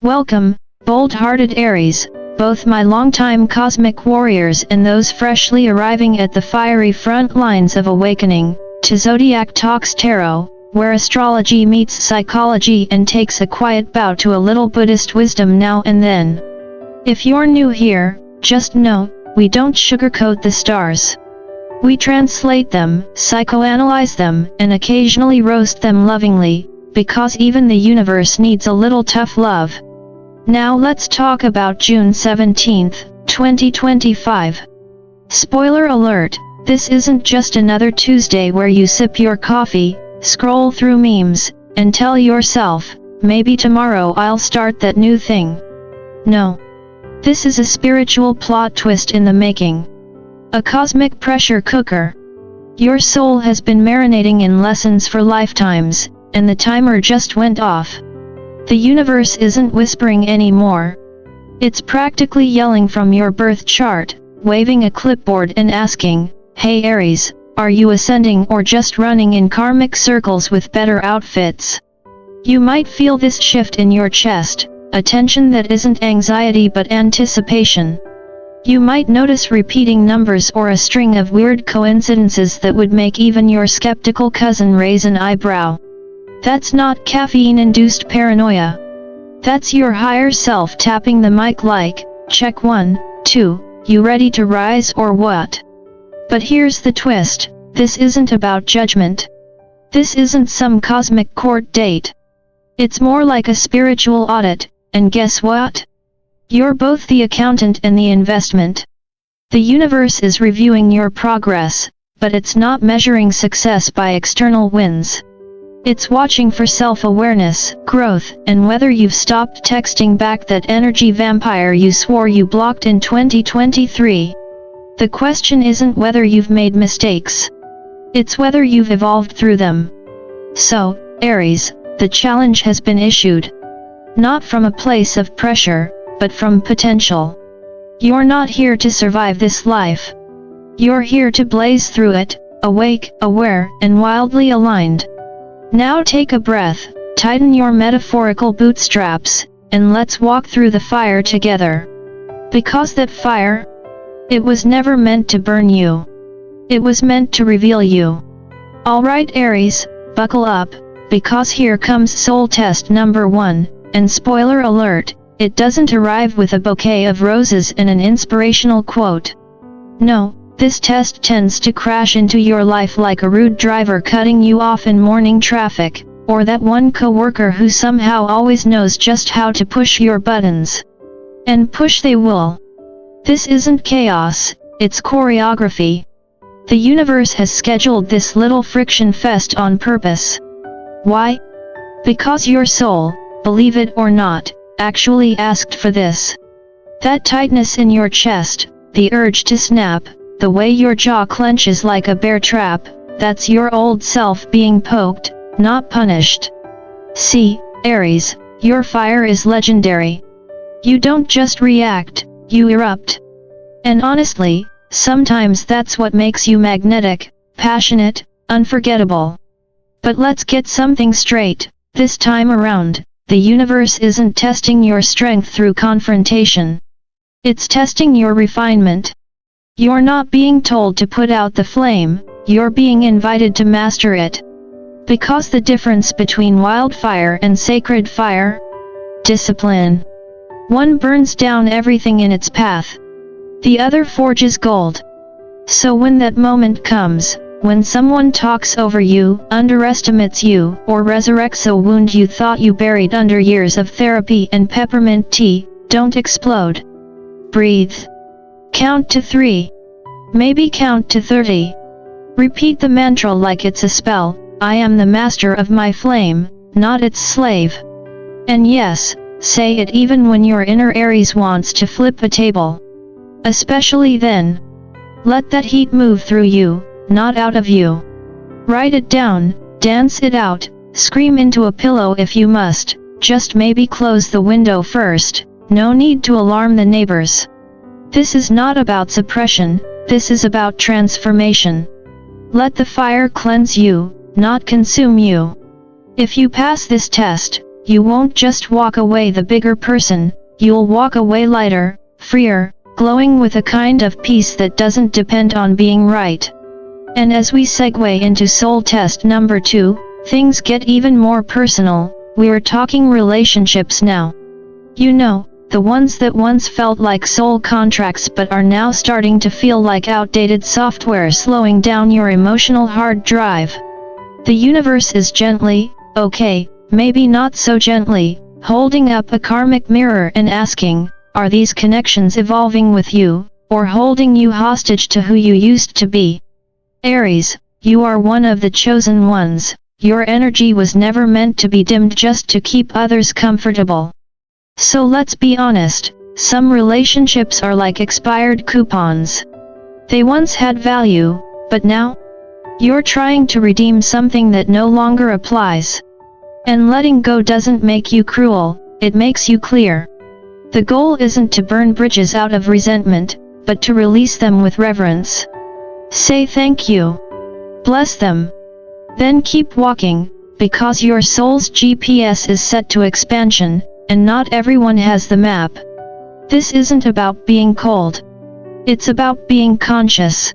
Welcome, bold-hearted Aries, both my longtime cosmic warriors and those freshly arriving at the fiery front lines of awakening, to Zodiac Talks Tarot, where astrology meets psychology and takes a quiet bow to a little Buddhist wisdom now and then. If you're new here, just know, we don't sugarcoat the stars. We translate them, psychoanalyze them, and occasionally roast them lovingly, because even the universe needs a little tough love. Now let's talk about June 17, 2025. Spoiler alert, this isn't just another Tuesday where you sip your coffee, scroll through memes, and tell yourself, maybe tomorrow I'll start that new thing. No. This is a spiritual plot twist in the making. A cosmic pressure cooker. Your soul has been marinating in lessons for lifetimes, and the timer just went off. The universe isn't whispering anymore. It's practically yelling from your birth chart, waving a clipboard and asking, "Hey Aries, are you ascending or just running in karmic circles with better outfits?" You might feel this shift in your chest, a tension that isn't anxiety but anticipation. You might notice repeating numbers or a string of weird coincidences that would make even your skeptical cousin raise an eyebrow. That's not caffeine-induced paranoia. That's your higher self tapping the mic like, check 1, 2, you ready to rise or what? But here's the twist, this isn't about judgment. This isn't some cosmic court date. It's more like a spiritual audit, and guess what? You're both the accountant and the investment. The universe is reviewing your progress, but it's not measuring success by external wins. It's watching for self-awareness, growth, and whether you've stopped texting back that energy vampire you swore you blocked in 2023. The question isn't whether you've made mistakes. It's whether you've evolved through them. So, Aries, the challenge has been issued. Not from a place of pressure, but from potential. You're not here to survive this life. You're here to blaze through it, awake, aware, and wildly aligned. Now take a breath, tighten your metaphorical bootstraps, and let's walk through the fire together. Because that fire, it was never meant to burn you. It was meant to reveal you. Alright Aries, buckle up, because here comes soul test number 1, and spoiler alert, it doesn't arrive with a bouquet of roses and an inspirational quote. No. This test tends to crash into your life like a rude driver cutting you off in morning traffic, or that one coworker who somehow always knows just how to push your buttons. And push they will. This isn't chaos, it's choreography. The universe has scheduled this little friction fest on purpose. Why? Because your soul, believe it or not, actually asked for this. That tightness in your chest, the urge to snap, the way your jaw clenches like a bear trap, that's your old self being poked, not punished. See, Aries, your fire is legendary. You don't just react, you erupt. And honestly, sometimes that's what makes you magnetic, passionate, unforgettable. But let's get something straight, this time around, the universe isn't testing your strength through confrontation. It's testing your refinement. You're not being told to put out the flame, you're being invited to master it. Because the difference between wildfire and sacred fire? Discipline. One burns down everything in its path. The other forges gold. So when that moment comes, when someone talks over you, underestimates you, or resurrects a wound you thought you buried under years of therapy and peppermint tea, don't explode. Breathe. Count to 3. Maybe count to 30. Repeat the mantra like it's a spell, I am the master of my flame, not its slave. And yes, say it even when your inner Aries wants to flip a table. Especially then. Let that heat move through you, not out of you. Write it down, dance it out, scream into a pillow if you must, just maybe close the window first, no need to alarm the neighbors. This is not about suppression, this is about transformation. Let the fire cleanse you, not consume you. If you pass this test, you won't just walk away the bigger person, you'll walk away lighter, freer, glowing with a kind of peace that doesn't depend on being right. And as we segue into soul test number 2, things get even more personal. We're talking relationships now. You know, the ones that once felt like soul contracts but are now starting to feel like outdated software slowing down your emotional hard drive. The universe is gently, okay, maybe not so gently, holding up a karmic mirror and asking, are these connections evolving with you, or holding you hostage to who you used to be? Aries, you are one of the chosen ones. Your energy was never meant to be dimmed just to keep others comfortable. So let's be honest, some relationships are like expired coupons. They once had value, but now? You're trying to redeem something that no longer applies. And letting go doesn't make you cruel, it makes you clear. The goal isn't to burn bridges out of resentment, but to release them with reverence. Say thank you. Bless them. Then keep walking, because your soul's GPS is set to expansion, and not everyone has the map. This isn't about being cold. It's about being conscious.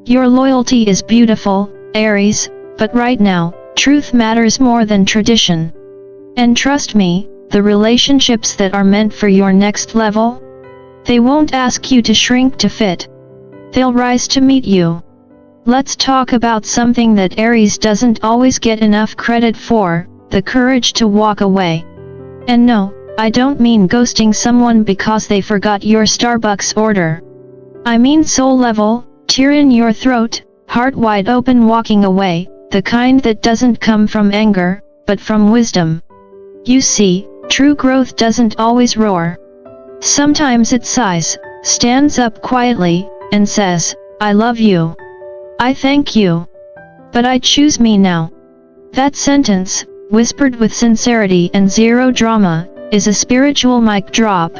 Your loyalty is beautiful, Aries, but right now, truth matters more than tradition. And trust me, the relationships that are meant for your next level, they won't ask you to shrink to fit. They'll rise to meet you. Let's talk about something that Aries doesn't always get enough credit for, the courage to walk away. And no, I don't mean ghosting someone because they forgot your Starbucks order. I mean soul level, tear in your throat, heart wide open walking away, the kind that doesn't come from anger, but from wisdom. You see, true growth doesn't always roar. Sometimes it sighs, stands up quietly, and says, I love you. I thank you. But I choose me now. That sentence, whispered with sincerity and zero drama, is a spiritual mic drop.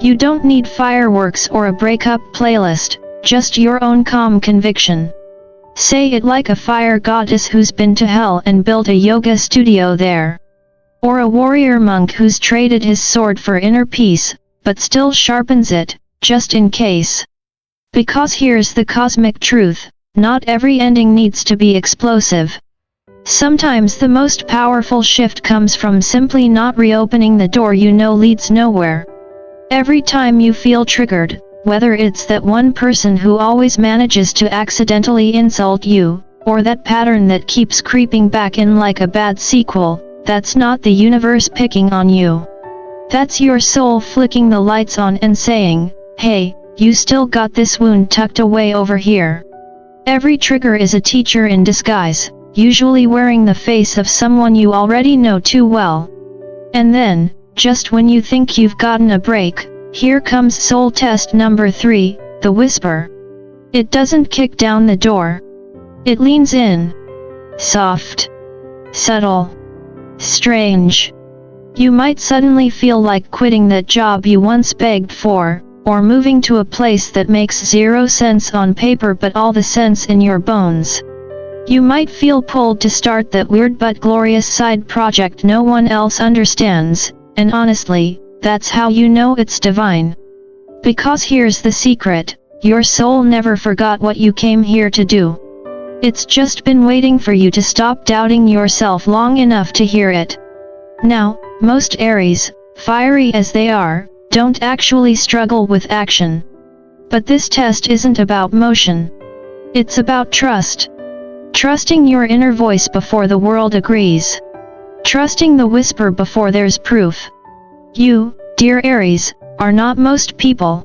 You don't need fireworks or a breakup playlist, just your own calm conviction. Say it like a fire goddess who's been to hell and built a yoga studio there. Or a warrior monk who's traded his sword for inner peace, but still sharpens it, just in case. Because here's the cosmic truth. Not every ending needs to be explosive. Sometimes the most powerful shift comes from simply not reopening the door you know leads nowhere. Every time you feel triggered, whether it's that one person who always manages to accidentally insult you, or that pattern that keeps creeping back in like a bad sequel, that's not the universe picking on you. That's your soul flicking the lights on and saying, hey, you still got this wound tucked away over here. Every trigger is a teacher in disguise, usually wearing the face of someone you already know too well. And then, just when you think you've gotten a break, here comes soul test number 3, the whisper. It doesn't kick down the door. It leans in. Soft. Subtle. Strange. You might suddenly feel like quitting that job you once begged for, or moving to a place that makes zero sense on paper but all the sense in your bones. You might feel pulled to start that weird but glorious side project no one else understands, and honestly, that's how you know it's divine. Because here's the secret, your soul never forgot what you came here to do. It's just been waiting for you to stop doubting yourself long enough to hear it. Now, most Aries, fiery as they are, don't actually struggle with action. But this test isn't about motion. It's about trust. Trusting your inner voice before the world agrees. Trusting the whisper before there's proof. You, dear Aries, are not most people.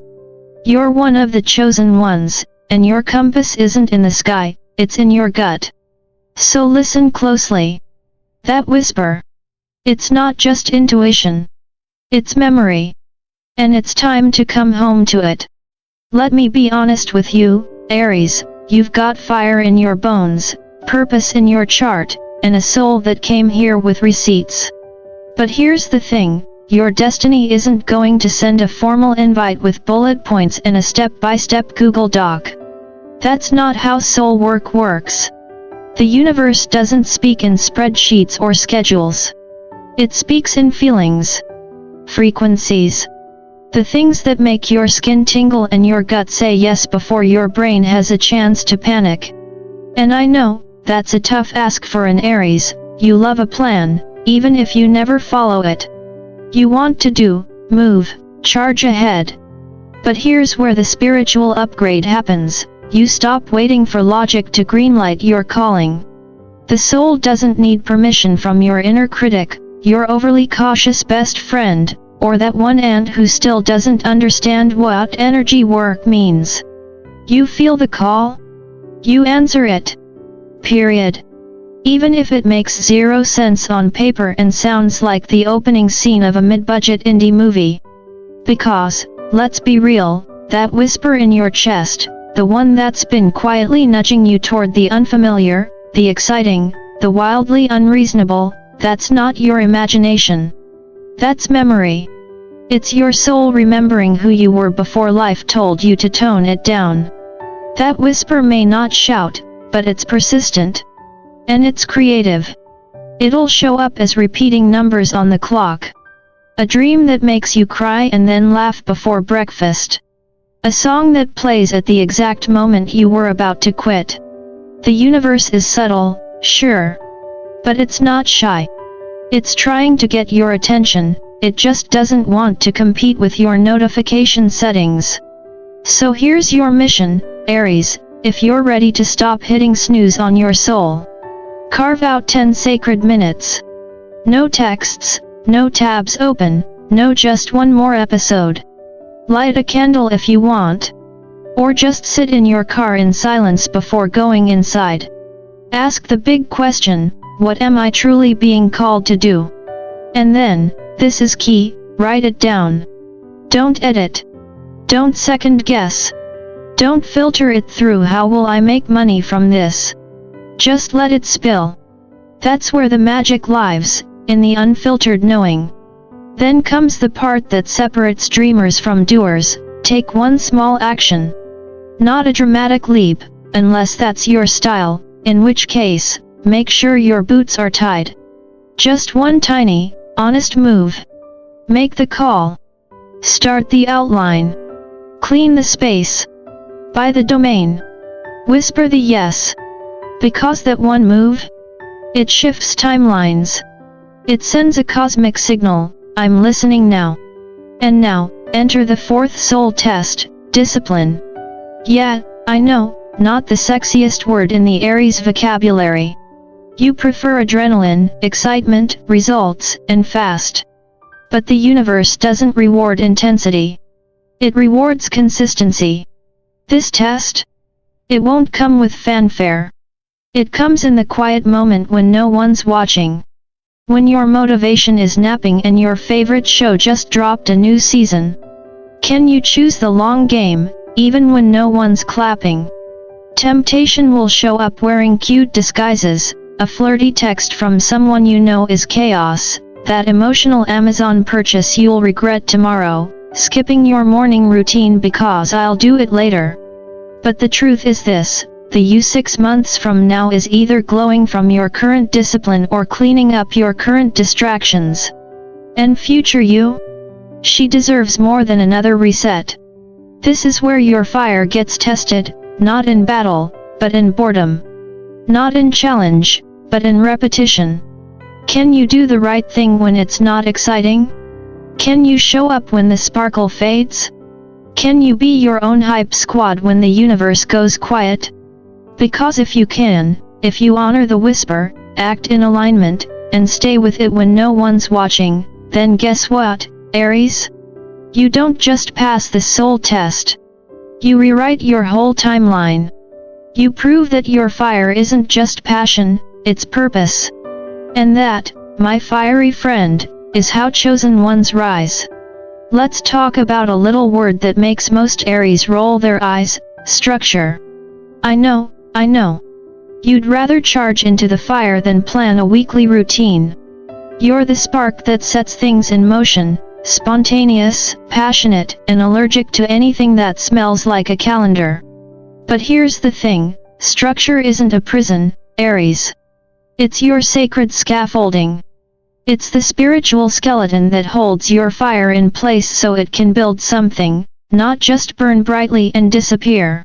You're one of the chosen ones, and your compass isn't in the sky, it's in your gut. So listen closely. That whisper. It's not just intuition. It's memory. And it's time to come home to it. Let me be honest with you, Aries, you've got fire in your bones, purpose in your chart, and a soul that came here with receipts. But here's the thing, your destiny isn't going to send a formal invite with bullet points and a step-by-step Google Doc. That's not how soul work works. The universe doesn't speak in spreadsheets or schedules. It speaks in feelings, frequencies, the things that make your skin tingle and your gut say yes before your brain has a chance to panic. And I know, that's a tough ask for an Aries. You love a plan, even if you never follow it. You want to do, move, charge ahead. But here's where the spiritual upgrade happens. You stop waiting for logic to greenlight your calling. The soul doesn't need permission from your inner critic, your overly cautious best friend, or that one aunt who still doesn't understand what energy work means. You feel the call? You answer it. Period. Even if it makes zero sense on paper and sounds like the opening scene of a mid-budget indie movie. Because, let's be real, that whisper in your chest, the one that's been quietly nudging you toward the unfamiliar, the exciting, the wildly unreasonable, that's not your imagination. That's memory. It's your soul remembering who you were before life told you to tone it down. That whisper may not shout, but it's persistent. And it's creative. It'll show up as repeating numbers on the clock. A dream that makes you cry and then laugh before breakfast. A song that plays at the exact moment you were about to quit. The universe is subtle, sure. But it's not shy. It's trying to get your attention, it just doesn't want to compete with your notification settings. So here's your mission, Aries, if you're ready to stop hitting snooze on your soul. Carve out 10 sacred minutes. No texts, no tabs open, no just one more episode. Light a candle if you want. Or just sit in your car in silence before going inside. Ask the big question, what am I truly being called to do? And then, this is key, write it down. Don't edit. Don't second guess. Don't filter it through how will I make money from this. Just let it spill. That's where the magic lives, in the unfiltered knowing. Then comes the part that separates dreamers from doers. Take one small action. Not a dramatic leap, unless that's your style, in which case, make sure your boots are tied. Just one tiny, honest move. Make the call. Start the outline. Clean the space. Buy the domain. Whisper the yes. Because that one move? It shifts timelines. It sends a cosmic signal, I'm listening now. And now, enter the fourth soul test, discipline. Yeah, I know, not the sexiest word in the Aries vocabulary. You prefer adrenaline, excitement, results, and fast. But the universe doesn't reward intensity. It rewards consistency. This test? It won't come with fanfare. It comes in the quiet moment when no one's watching. When your motivation is napping and your favorite show just dropped a new season. Can you choose the long game, even when no one's clapping? Temptation will show up wearing cute disguises, a flirty text from someone you know is chaos, that emotional Amazon purchase you'll regret tomorrow, skipping your morning routine because I'll do it later. But the truth is this. The you 6 months from now is either glowing from your current discipline or cleaning up your current distractions. And future you? She deserves more than another reset. This is where your fire gets tested, not in battle, but in boredom. Not in challenge, but in repetition. Can you do the right thing when it's not exciting? Can you show up when the sparkle fades? Can you be your own hype squad when the universe goes quiet? Because if you can, if you honor the whisper, act in alignment, and stay with it when no one's watching, then guess what, Aries? You don't just pass the soul test. You rewrite your whole timeline. You prove that your fire isn't just passion, it's purpose. And that, my fiery friend, is how chosen ones rise. Let's talk about a little word that makes most Aries roll their eyes, structure. I know. You'd rather charge into the fire than plan a weekly routine. You're the spark that sets things in motion, spontaneous, passionate, and allergic to anything that smells like a calendar. But here's the thing, structure isn't a prison, Aries. It's your sacred scaffolding. It's the spiritual skeleton that holds your fire in place so it can build something, not just burn brightly and disappear.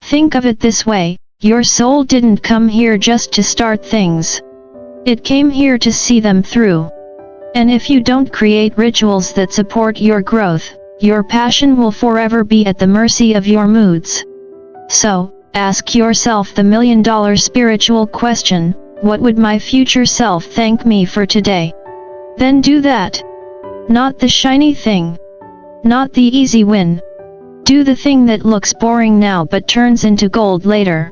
Think of it this way, your soul didn't come here just to start things. It came here to see them through. And if you don't create rituals that support your growth, your passion will forever be at the mercy of your moods. So, ask yourself the million-dollar spiritual question, what would my future self thank me for today? Then do that. Not the shiny thing. Not the easy win. Do the thing that looks boring now but turns into gold later.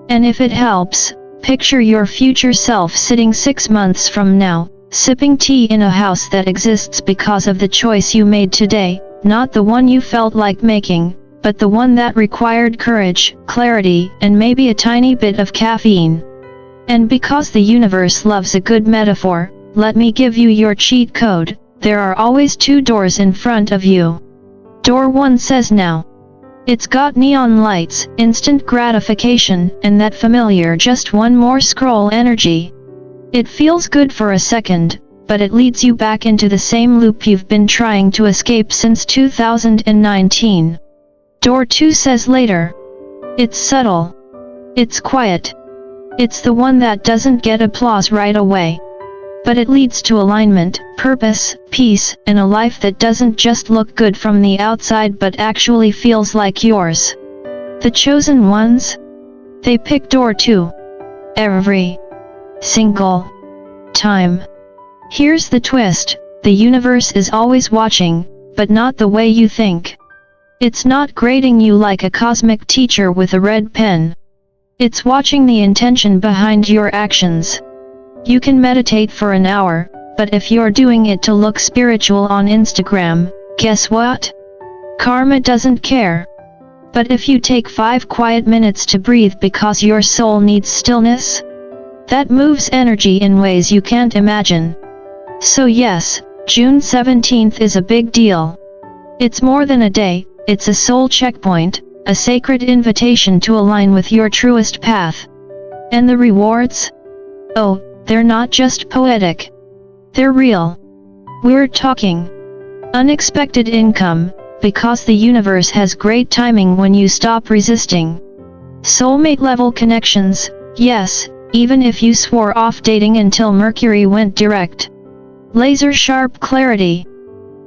And if it helps, picture your future self sitting 6 months from now, sipping tea in a house that exists because of the choice you made today, not the one you felt like making, but the one that required courage, clarity, and maybe a tiny bit of caffeine. And because the universe loves a good metaphor, let me give you your cheat code. There are always 2 doors in front of you. Door 1 says now. It's got neon lights, instant gratification, and that familiar just one more scroll energy. It feels good for a second, but it leads you back into the same loop you've been trying to escape since 2019. Door 2 says later. It's subtle. It's quiet. It's the one that doesn't get applause right away. But it leads to alignment, purpose, peace, and a life that doesn't just look good from the outside but actually feels like yours. The chosen ones? They pick door 2. Every single time. Here's the twist, the universe is always watching, but not the way you think. It's not grading you like a cosmic teacher with a red pen. It's watching the intention behind your actions. You can meditate for an hour, but if you're doing it to look spiritual on Instagram, guess what? Karma doesn't care. But if you take 5 quiet minutes to breathe because your soul needs stillness, that moves energy in ways you can't imagine. So yes, June 17th is a big deal. It's more than a day, it's a soul checkpoint, a sacred invitation to align with your truest path. And the rewards? Oh, they're not just poetic. They're real. We're talking unexpected income, because the universe has great timing when you stop resisting. Soulmate level connections, yes, even if you swore off dating until Mercury went direct. Laser sharp clarity.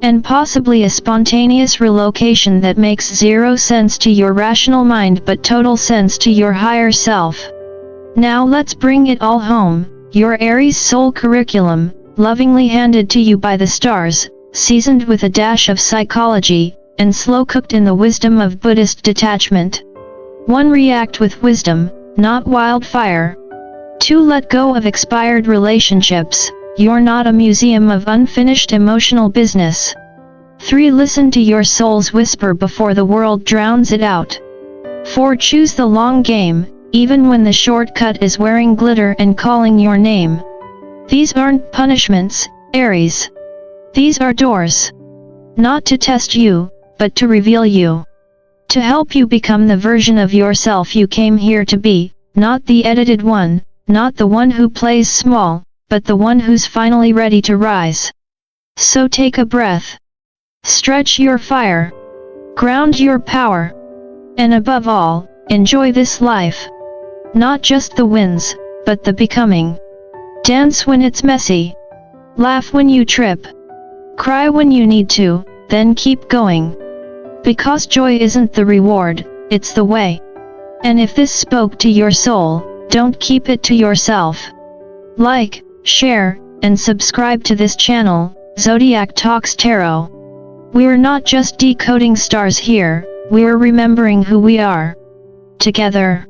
And possibly a spontaneous relocation that makes 0 sense to your rational mind but total sense to your higher self. Now let's bring it all home. Your Aries soul curriculum, lovingly handed to you by the stars, seasoned with a dash of psychology, and slow-cooked in the wisdom of Buddhist detachment. 1. React with wisdom, not wildfire. 2. Let go of expired relationships, you're not a museum of unfinished emotional business. 3. Listen to your soul's whisper before the world drowns it out. 4. Choose the long game, even when the shortcut is wearing glitter and calling your name. These aren't punishments, Aries. These are doors. Not to test you, but to reveal you. To help you become the version of yourself you came here to be, not the edited one, not the one who plays small, but the one who's finally ready to rise. So take a breath. Stretch your fire. Ground your power. And above all, enjoy this life. Not just the wins, but the becoming. Dance when it's messy. Laugh when you trip. Cry when you need to, then keep going. Because joy isn't the reward, it's the way. And if this spoke to your soul, don't keep it to yourself. Like, share, and subscribe to this channel, Zodiac Talks Tarot. We're not just decoding stars here, we're remembering who we are. Together.